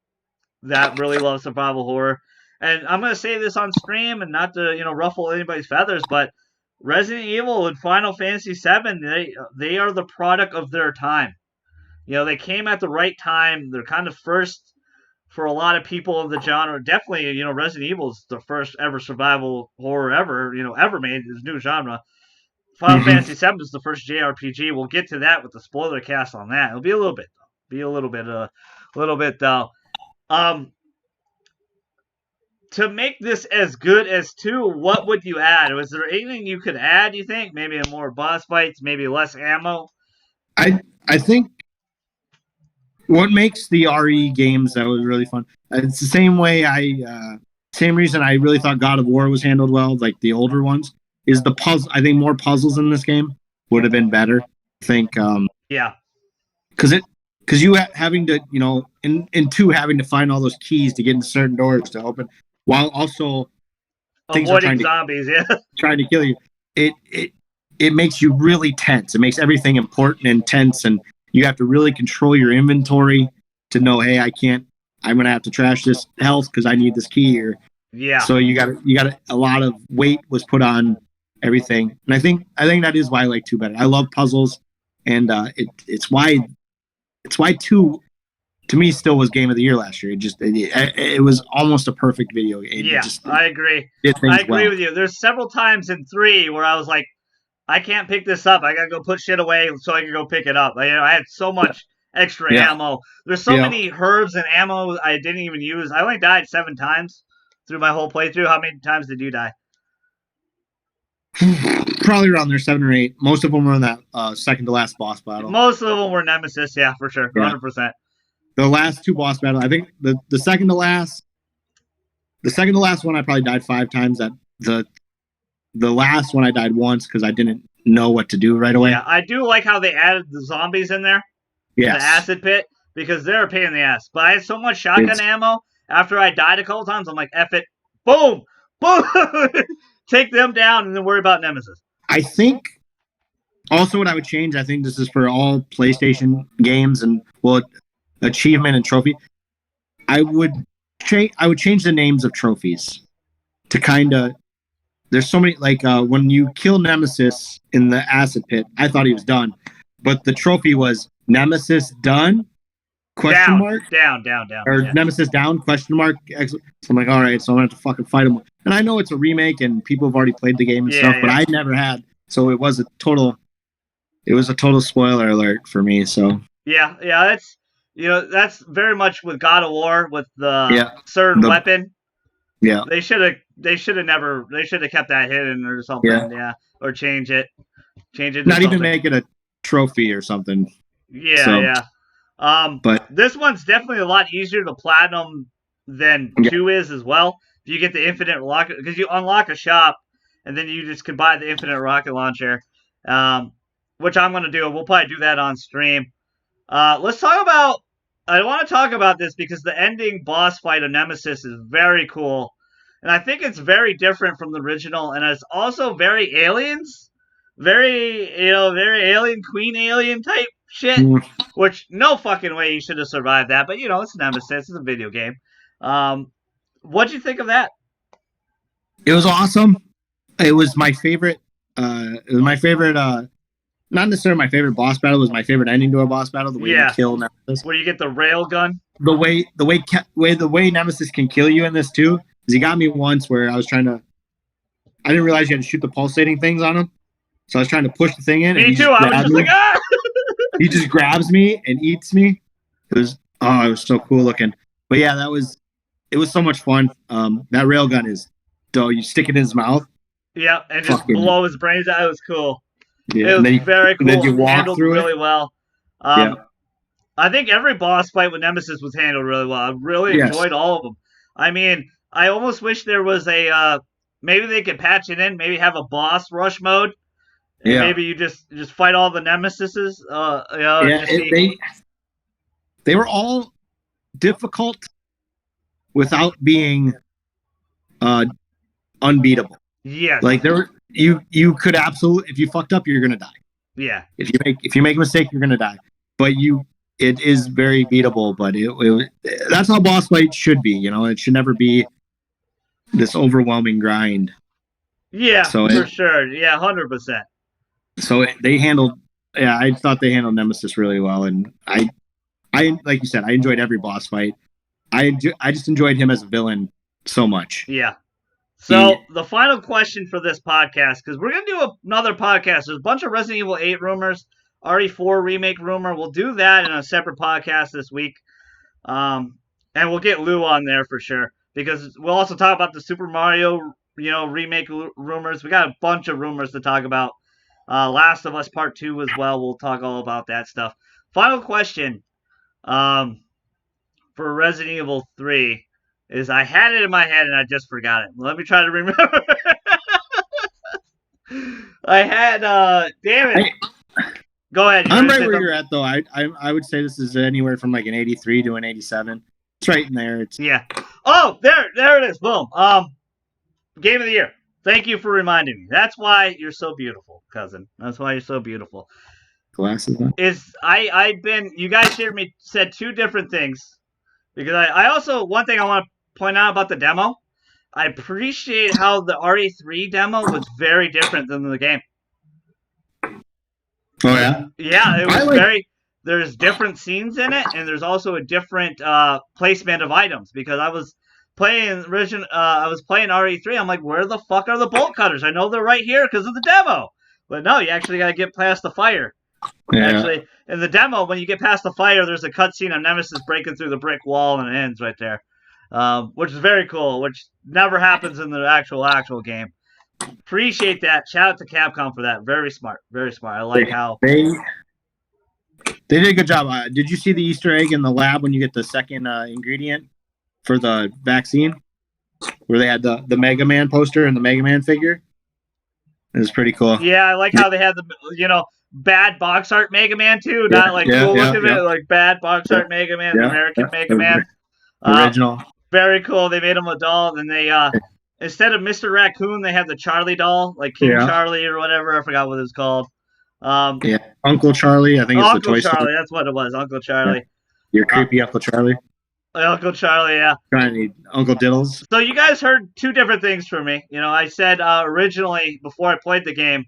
that really love survival horror. And I'm gonna say this on stream and not to ruffle anybody's feathers, but Resident Evil and Final Fantasy VII they are the product of their time. They came at the right time. They're kind of first for a lot of people in the genre. Definitely, Resident Evil is the first ever survival horror ever made. This new genre. Final Fantasy VII is the first JRPG. We'll get to that with the spoiler cast on that. It'll be a little bit, though. Though. To make this as good as 2, what would you add? Was there anything you could add, you think? Maybe more boss fights, maybe less ammo? I think what makes the RE games that was really fun. It's the same way same reason I really thought God of War was handled well, like the older ones, is the puzzle. I think more puzzles in this game would have been better. I think, yeah, because you having to, in 2 having to find all those keys to get into certain doors to open, while also things are avoiding zombies, trying to kill you. It makes you really tense. It makes everything important and tense, and you have to really control your inventory to know, hey, I'm gonna have to trash this health because I need this key here. Yeah. So you got a lot of weight was put on everything, and I think that is why I like 2 better. I love puzzles, and it's why 2 to me still was game of the year last year. It was almost a perfect video game. Yeah, I agree. With you. There's several times in 3 where I was like, I can't pick this up. I gotta go put shit away so I can go pick it up. I had so much extra ammo. There's so many herbs and ammo I didn't even use. I only died 7 times through my whole playthrough. How many times did you die? Probably around there, 7 or 8. Most of them were in that second to last boss battle. Most of them were Nemesis, yeah, for sure, 100%. The last 2 boss battles, I think the second to last one I probably died 5 times. That the last one I died once because I didn't know what to do right away. Yeah, I do like how they added the zombies in there. Yes. The acid pit, because they're a pain in the ass. But I had so much shotgun ammo after I died a couple times, I'm like, F it. Boom! Boom! Take them down and then worry about Nemesis. I think also what I would change, I think this is for all PlayStation games and achievement and trophy. I would change the names of trophies to kind of. There's so many, like when you kill Nemesis in the acid pit, I thought he was done, but the trophy was Nemesis done? Question mark? Down. Or Nemesis down? Question mark? So I'm like, all right, so I'm going to have to fucking fight him. And I know it's a remake and people have already played the game and stuff, but I never had. So it was a total spoiler alert for me. So yeah, that's very much with God of War with the certain weapon. Yeah, they should have kept that hidden or something. Yeah, or change it. Not even make it a trophy or something. Yeah. But this one's definitely a lot easier to platinum than 2 is as well. You get the infinite rocket because you unlock a shop and then you just can buy the infinite rocket launcher, which I'm gonna do. We'll probably do that on stream. Let's talk about. I want to talk about this because the ending boss fight of Nemesis is very cool, and I think it's very different from the original, and it's also very aliens, very alien, Queen Alien type shit. Which no fucking way you should have survived that, but it's Nemesis, it's a video game. What'd you think of that? It was awesome. It was my favorite. It was my favorite. Not necessarily my favorite boss battle. It was my favorite ending to a boss battle. The way you kill Nemesis. Where you get the rail gun. The way Nemesis can kill you in this too is he got me once where I was trying to. I didn't realize you had to shoot the pulsating things on him, so I was trying to push the thing in. Me too. I was just like, ah! He just grabs me and eats me. It was so cool looking. But yeah, it was so much fun. That railgun is dope. You stick it in his mouth. Yeah, and just blow his brains out. It was cool. Yeah, it was very cool. Then you walk handled through really it. well. I think every boss fight with Nemesis was handled really well. I really enjoyed all of them. I mean, I almost wish there was a maybe they could patch it in. Maybe have a boss rush mode. And maybe you just fight all the Nemesises. They were all difficult without being unbeatable. Yes. Like you could absolutely, if you fucked up, you're gonna die. Yeah. If you make a mistake, you're gonna die. But it is very beatable. But that's how boss fights should be. You know, it should never be this overwhelming grind. Yeah, for sure. Yeah, 100%. So they handled. Yeah, I thought they handled Nemesis really well, and I like you said, I enjoyed every boss fight. I just enjoyed him as a villain so much. Yeah. So the final question for this podcast, because we're gonna do another podcast. There's a bunch of Resident Evil 8 rumors, RE4 remake rumor. We'll do that in a separate podcast this week, and we'll get Lou on there for sure, because we'll also talk about the Super Mario, remake rumors. We got a bunch of rumors to talk about. Last of Us Part 2 as well. We'll talk all about that stuff. Final question, for Resident Evil 3. Is I had it in my head and I just forgot it. Let me try to remember. I had, damn it. Go ahead. I'm right where you're at, though. I would say this is anywhere from like an 83 to an 87. It's right in there. Yeah. Oh, there it is. Boom. Game of the year. Thank you for reminding me. That's why you're so beautiful, cousin. That's why you're so beautiful. Glasses on. You guys said two different things. Because I also, one thing I want to point out about the demo, I appreciate how the RE3 demo was very different than the game. Oh, yeah? Yeah, it was there's different scenes in it, and there's also a different placement of items, because I was playing RE3, I'm like, where the fuck are the bolt cutters? I know they're right here because of the demo. But no, you actually got to get past the fire. Yeah. Actually, in the demo, when you get past the fire, there's a cutscene of Nemesis breaking through the brick wall, and it ends right there, which is very cool, which never happens in the actual game. Appreciate that. Shout out to Capcom for that. Very smart. Very smart. I like how they did a good job. Did you see the Easter egg in the lab when you get the second ingredient for the vaccine, where they had the Mega Man poster and the Mega Man figure? It was pretty cool. Yeah, I like how they had the bad box art Mega Man too, not like cool looking it, like bad box art Mega Man, American Mega Man. Original. Very cool. They made him a doll, and they instead of Mr. Raccoon, they have the Charlie doll, like King Charlie or whatever. I forgot what it was called. Uncle Charlie, I think it's the Toy Story. Uncle Charlie, that's what it was. Uncle Charlie. Yeah. Your creepy Uncle Charlie. Uncle Charlie, yeah. Trying to need Uncle Diddles. So you guys heard two different things from me. I said originally, before I played the game,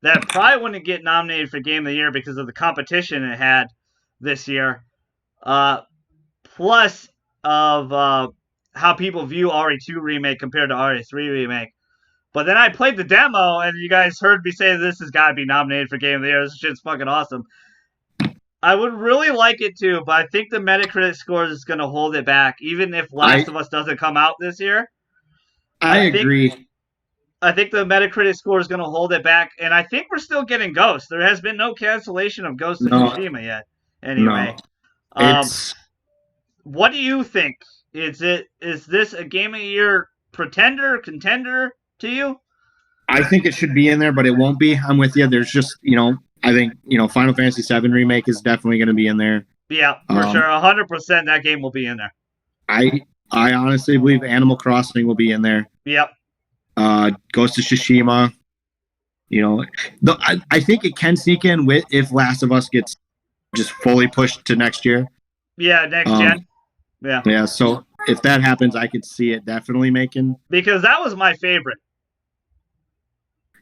that it probably wouldn't get nominated for Game of the Year because of the competition it had this year. Plus of how people view RE2 Remake compared to RE3 Remake. But then I played the demo, and you guys heard me say this has got to be nominated for Game of the Year. This shit's fucking awesome. I would really like it too, but I think the Metacritic score is going to hold it back, even if Last of Us doesn't come out this year. I agree. I think the Metacritic score is going to hold it back, and I think we're still getting Ghost. There has been no cancellation of Ghost of Tsushima yet. Anyway, what do you think? Is this a Game of the Year contender to you? I think it should be in there, but it won't be. I'm with you. There's just, I think, Final Fantasy VII Remake is definitely going to be in there. Yeah, for sure. 100% that game will be in there. I honestly believe Animal Crossing will be in there. Yep. Ghost of Tsushima. I think it can sneak in if Last of Us gets just fully pushed to next year. Yeah, next gen. Yeah. Yeah, so if that happens, I could see it definitely making. Because that was my favorite.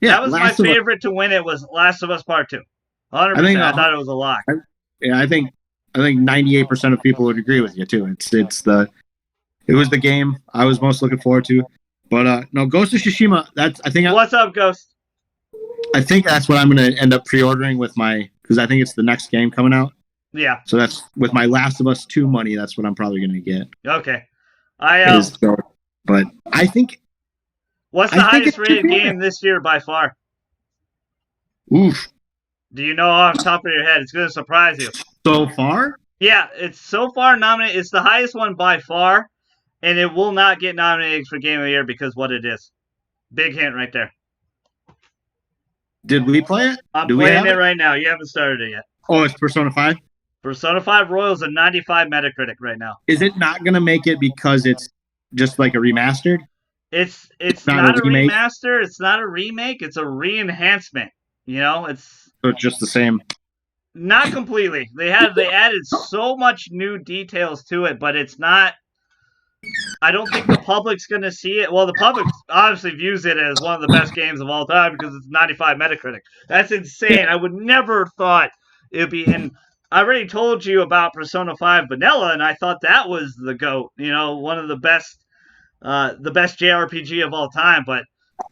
Yeah, that was my favorite to win. It was Last of Us Part 2. 100%. I thought it was a lock. I think 98% of people would agree with you too. It was the game I was most looking forward to. But no, Ghost of Tsushima. What's up, Ghost? I think that's what I'm going to end up pre-ordering with because I think it's the next game coming out. Yeah. So that's with my Last of Us 2 money. That's what I'm probably going to get. Okay. But I think. What's the highest rated game this year by far? Oof. Do you know off the top of your head? It's going to surprise you. So far? Yeah, it's so far nominated. It's the highest one by far, and it will not get nominated for Game of the Year because what it is. Big hint right there. Did we play it? I'm playing it right now. You haven't started it yet. Oh, it's Persona 5? Persona 5 Royal's a 95 Metacritic right now. Is it not going to make it because it's just like a remastered? It's not a remaster. It's not a remake. It's a re-enhancement. So it's just the same. Not completely. They added so much new details to it, but it's not. I don't think the public's going to see it. Well, the public obviously views it as one of the best games of all time because it's 95 Metacritic. That's insane. I would never have thought it would be in. I already told you about Persona 5 Vanilla, and I thought that was the GOAT. One of the best JRPG of all time. But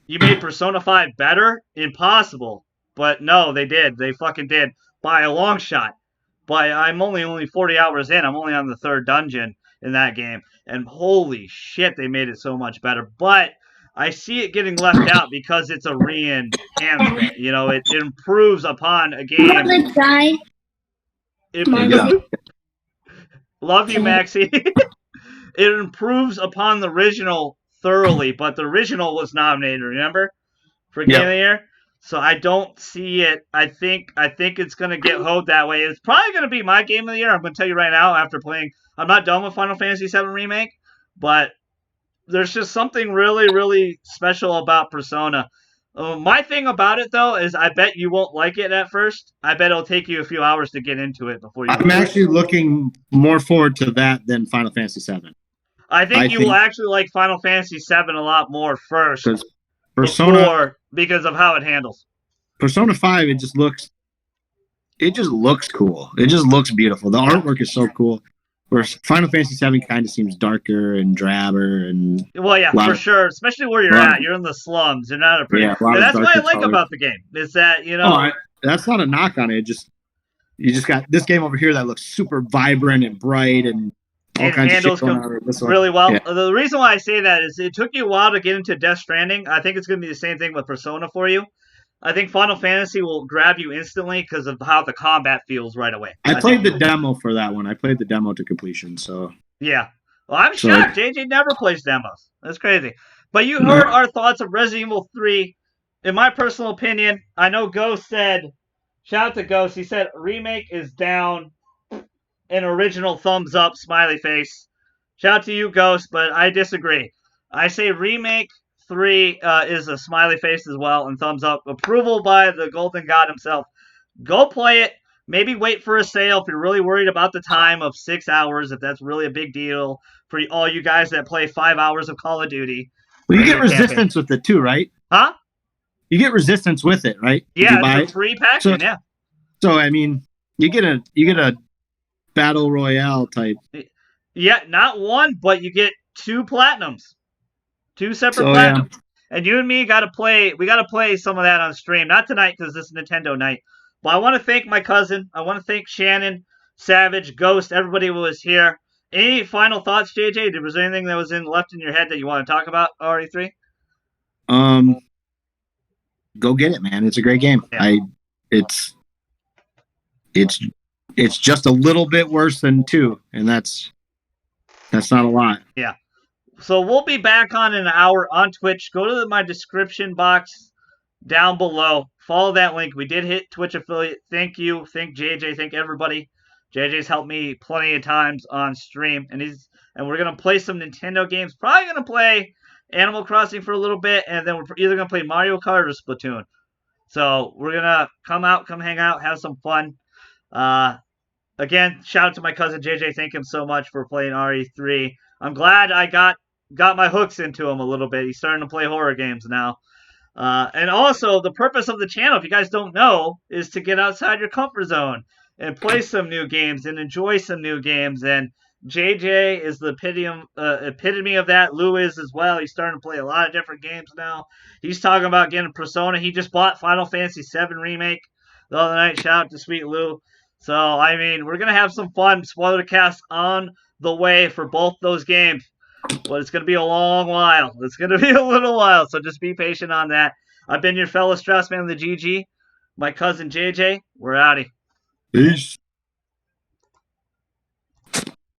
you made Persona 5 better? Impossible. But no, they did. They fucking did by a long shot. But I'm only 40 hours in. I'm only on the 3rd dungeon in that game. And holy shit, they made it so much better. But I see it getting left out because it's a re-enhancement. It improves upon a game. Love you, Maxie. It improves upon the original thoroughly, but the original was nominated, remember? For Game of the Year? So I don't see it. I think it's going to get hoed that way. It's probably going to be my Game of the Year. I'm going to tell you right now after playing. I'm not done with Final Fantasy VII Remake, but there's just something really, really special about Persona. My thing about it, though, is I bet you won't like it at first. I bet it'll take you a few hours to get into it before you. I'm actually looking more forward to that than Final Fantasy VII. I think you will actually like Final Fantasy VII a lot more first. Because of how it handles. Persona 5, it just looks cool. It just looks beautiful. The artwork is so cool. Whereas Final Fantasy VII kind of seems darker and drabber and. Well, yeah, for sure. Especially where you're at. You're in the slums. You're not a pretty. And that's what I like about the game. Is that that's not a knock on it. You just got this game over here that looks super vibrant and bright and. All kinds handles of shit really well. Yeah. The reason why I say that is it took you a while to get into Death Stranding. I think it's going to be the same thing with Persona for you. I think Final Fantasy will grab you instantly because of how the combat feels right away. I played the demo for that one. I played the demo to completion. So yeah, well, I'm shocked. JJ never plays demos. That's crazy. But you heard our thoughts of Resident Evil 3. In my personal opinion, I know Ghost said. Shout out to Ghost. He said Remake is down. An original thumbs up smiley face. Shout out to you, Ghost, but I disagree. I say Remake 3 is a smiley face as well, and thumbs up. Approval by the Golden God himself. Go play it. Maybe wait for a sale if you're really worried about the time of 6 hours, if that's really a big deal for all you guys that play 5 hours of Call of Duty. Well, you get Resistance with it too, right? Huh? You get Resistance with it, right? Yeah, it's a free package, yeah. So, I mean, you get a Battle Royale type. Yeah, not one, but you get 2 platinums. 2 separate platinums. Yeah. And you and me we got to play some of that on stream. Not tonight because this is Nintendo night. But I want to thank my cousin. I want to thank Shannon, Savage, Ghost, everybody who was here. Any final thoughts, JJ? Was there anything that was left in your head that you want to talk about, RE3? Go get it, man. It's a great game. Yeah. It's just a little bit worse than 2, and that's not a lot. Yeah. So we'll be back on in an hour on Twitch. Go to my description box down below. Follow that link. We did hit Twitch affiliate. Thank you. Thank JJ. Thank everybody. JJ's helped me plenty of times on stream, and we're gonna play some Nintendo games. Probably gonna play Animal Crossing for a little bit, and then we're either gonna play Mario Kart or Splatoon. So we're gonna come hang out, have some fun. Again, shout out to my cousin JJ. Thank him so much for playing RE3. I'm glad I got my hooks into him a little bit. He's starting to play horror games now. And also, the purpose of the channel, if you guys don't know, is to get outside your comfort zone and play some new games and enjoy some new games. And JJ is the epitome of that. Lou is as well. He's starting to play a lot of different games now. He's talking about getting Persona. He just bought Final Fantasy VII Remake the other night. Shout out to Sweet Lou. So, I mean, we're going to have some fun. Spoilercast on the way for both those games. But it's going to be a long while. It's going to be a little while, so just be patient on that. I've been your fellow Strauss man of the GG, my cousin JJ. We're outie. Peace.